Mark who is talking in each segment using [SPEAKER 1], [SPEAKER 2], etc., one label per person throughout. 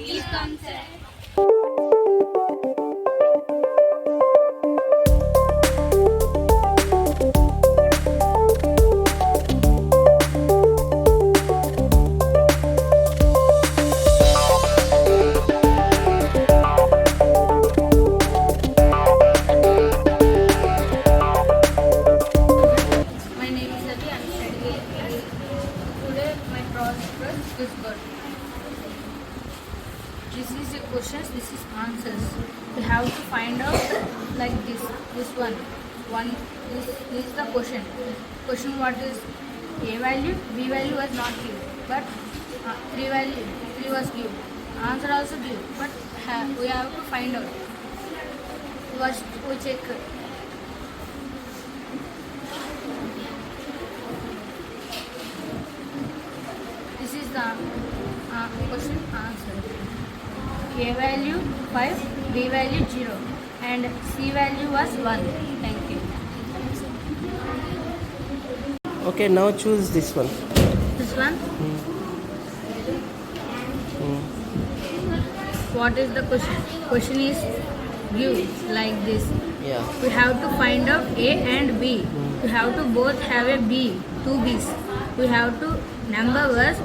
[SPEAKER 1] Please come, sir.
[SPEAKER 2] My name is Adi. I'm studying class. Today my project is good. This is the questions. This is answers. We have to find out like this. This one. This is the question. Question what is a value? B value was not given, but 3 was given. Answer also given, but we have to find out. First we check. This is the question answer. A value 5, B value 0, and C value was 1. Thank you.
[SPEAKER 3] Okay, now choose this one.
[SPEAKER 2] This one. What is the question? Question is give like this.
[SPEAKER 3] Yeah.
[SPEAKER 2] We have to find out A and B. We have to both have a B, 2 B's. We have to number was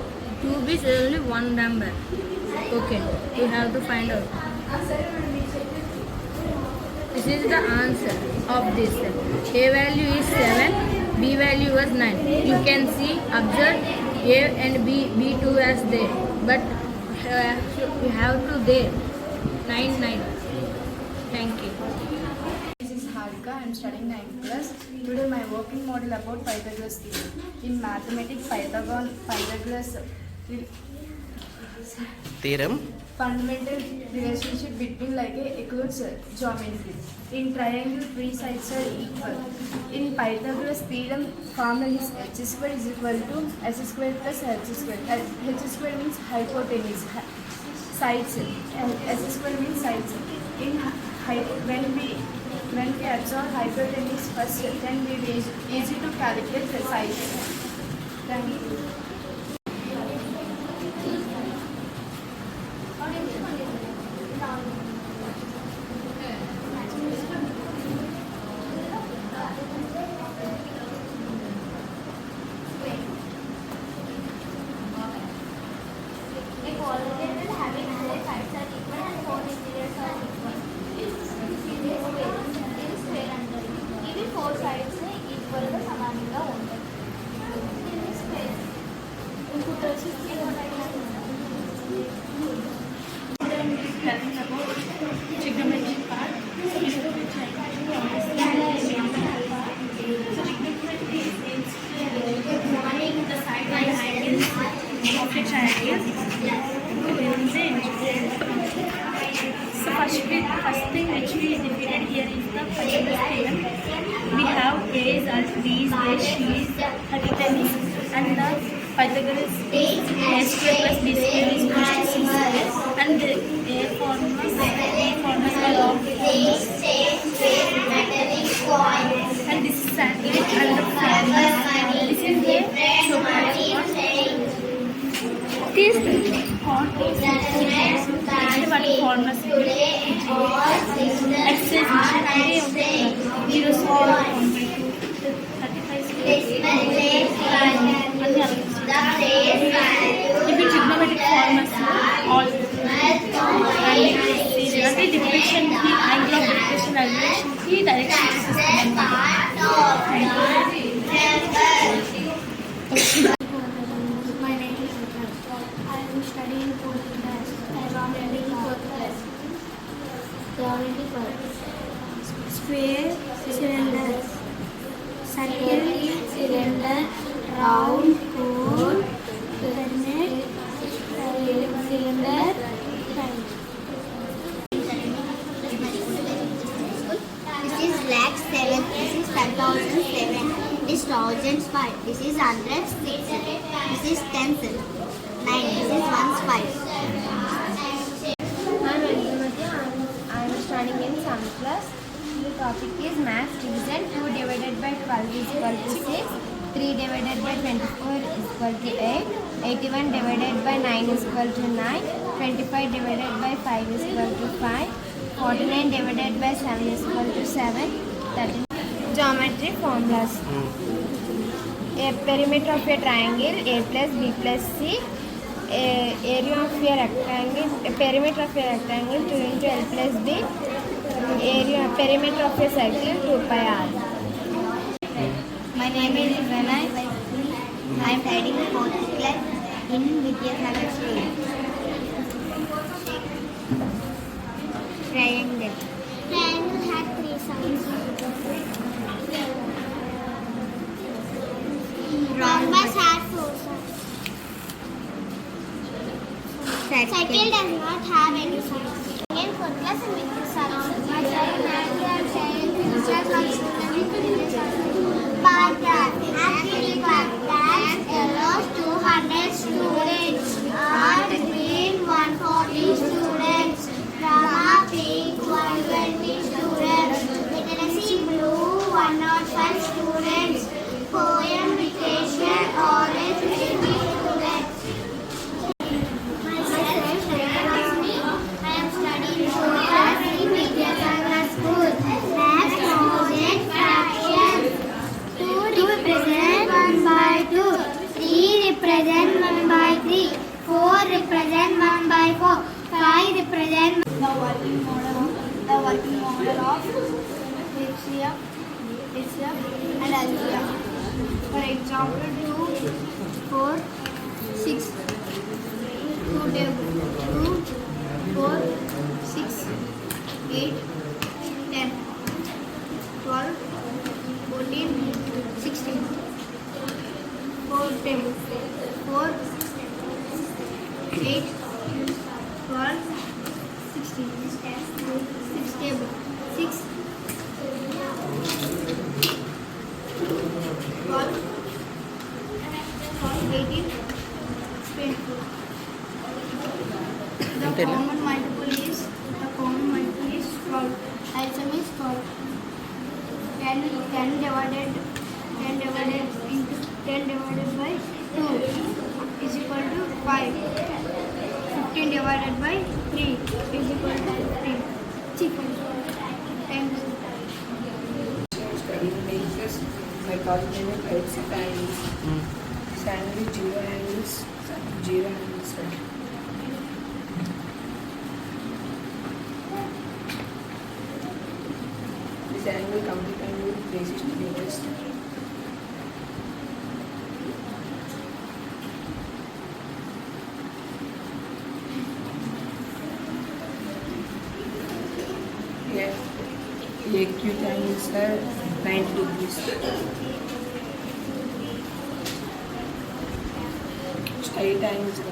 [SPEAKER 2] 2 B's is only one number. Okay, we have to find out. This is the answer of this. A value is 7, B value was 9. You can see, observe A and B2 as there, but we have to there 9. Thank you.
[SPEAKER 4] This is Harika. I am studying 9th class. Today my working model about Pythagoras theorem. In mathematics, Pythagoras
[SPEAKER 3] Theorem.
[SPEAKER 4] fundamental relationship between like a equals geometry. In triangle, 3 sides are equal. In Pythagoras theorem, formula is h square is equal to s square plus h square. H square means hypotenuse. Sides. S square means sides. When we absorb hypotenuse first, then we easy to calculate the sides. Thank you.
[SPEAKER 1] A polynomial having 4 sides are equal and 4 interiors are equal. This square under ఇవి 4 sides equal గా సమానంగా ఉంటాయి. ఇది square. ఇంకొకటి వచ్చి
[SPEAKER 4] Trigonometry part. So we will be trying to understand the side by angles of a triangle. So first thing which we defeated here is the Pythagoras theorem. We have A is as B is A, C is hypotenuse, and the Pythagoras is A square plus B square is equal to C square, and the A formulas are all and this is angle and the formula. This is the this part is actually one formula exercise mission and 0 square 35 if you trigonometric formulas all and the depression the angle of depression elevation the direction
[SPEAKER 1] My name is Usha. I am studying 4th class. Geometrical. Square, cylinder. Circle, cylinder. Round, cone. Pyramid, cylinder.
[SPEAKER 5] This is lakh 7, this is 10,007, this is thousands 5, this is hundreds 6, this is tens 9, this is ones 5.
[SPEAKER 6] I am studying in some class. The topic is math division. 2 divided by 12 is equal to 6. 3 divided by 24 is equal to 8. 81 divided by 9 is equal to 9. 25 divided by 5 is equal to 5. 49 divided by 7 is equal to 7. 13. Geometry formulas. A perimeter of a triangle A plus B plus C. Area of a rectangle. A perimeter of a rectangle 2 into L plus B. Area perimeter of a circle 2 pi r.
[SPEAKER 5] My name is Vinay. I am studying 4th class in Vidyasagar School. Triangle. Triangle has 3 sides. Rhombus has 4 sides. Circle does not have any sides. In 4th class in Vidyasagar School. My child is saying that allows 200 students or between 140 students, drama pink 120 students, literacy blue 105 students, poem dictation orange 50 students. Myself, I am studying 4th class in Vidyasagar School. Next project fractions. 2 represent 1 by 2, 3 represent 1 by 3, 4 represent 1 by 4, 5 represent
[SPEAKER 1] The working model of HCF and LCF. For example, 2, 4, 6. 2 table. 2, 4, 6, 8, 10, 12, 14, 16. 4 table. 4, 8, 12, 16. 6 table. 6, 12, 18, 24. The common multiple is 12. LCM is 12. 10 divided by 2 is equal to 5. 15 divided by 3 is equal to 15. Thanks.
[SPEAKER 7] Studying makers, my college name is Pythagoras angles. Sandwich 0 angles, 0 angles. This angle complete angle 360 degrees. Acute angles are 90 degrees. Straight angles are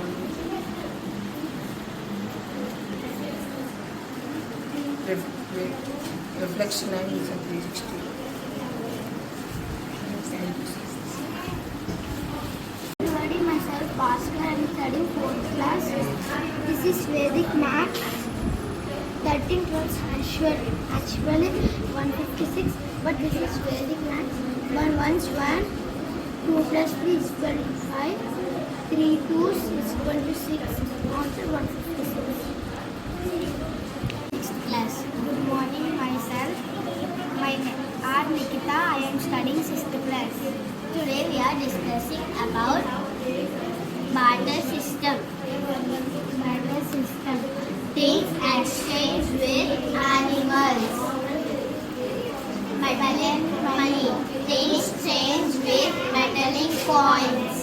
[SPEAKER 7] reflection angles are 360.
[SPEAKER 5] Studying myself, Bhaskar. I am studying 4th class. This is Vedic math. 13 12 actually 156, but this is Vedic math. 1 1's 1, 2 plus 3 is equal to 5, 3 2's is equal to 6, answer 156. 6th class. Good morning, myself. My name is Nikita. I am studying 6th class. Today we are discussing about barter system. Barter system. Things exchanged with animals. Metallic money. Things changed with metallic coins.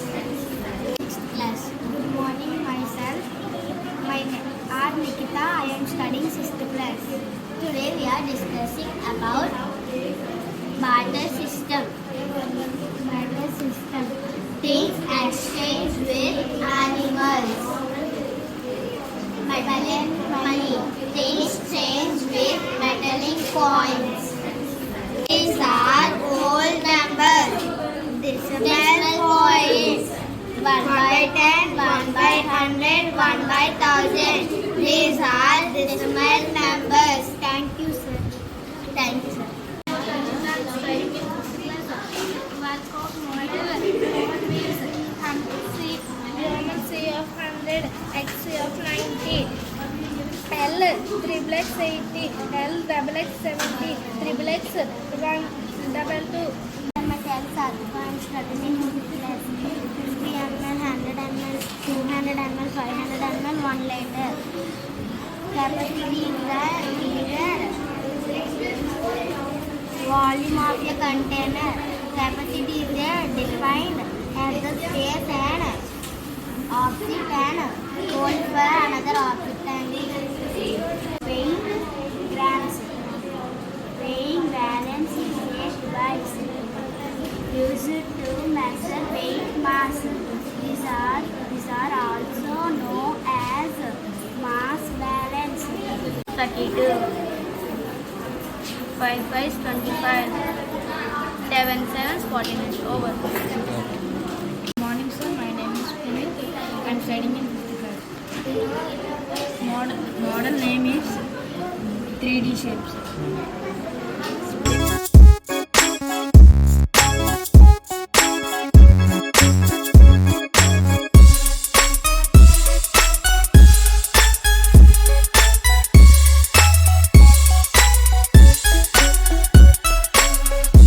[SPEAKER 5] 6th class. Good morning, myself. My name is Nikita. I am studying 6th class. Today we are discussing about barter system. Barter system. Things exchanged with animals. Metallic money. Things changed with metallic coins. These are whole numbers. Decimal points. 1 by 10, 1 by 100, 1 by 1000. These are decimal numbers. Thank you, sir. Thank you, sir. Work of model.
[SPEAKER 6] triple X 80, L double X 70, triple X 122.
[SPEAKER 5] Metal surface threatening plus 50 ml, 100 ml, 200 ml, 500 ml, 1 liter. Capacity is the volume of the container. Capacity is defined as the space and object and hold for another object and weight grams. Weighing balance is a device used to measure weight mass. These are also known as mass balance.
[SPEAKER 6] 32. 5 5 25. 7 7 49. Over.
[SPEAKER 2] Morning sir, my name is Puneet. I am studying in 5th class. Model name is 3D shapes.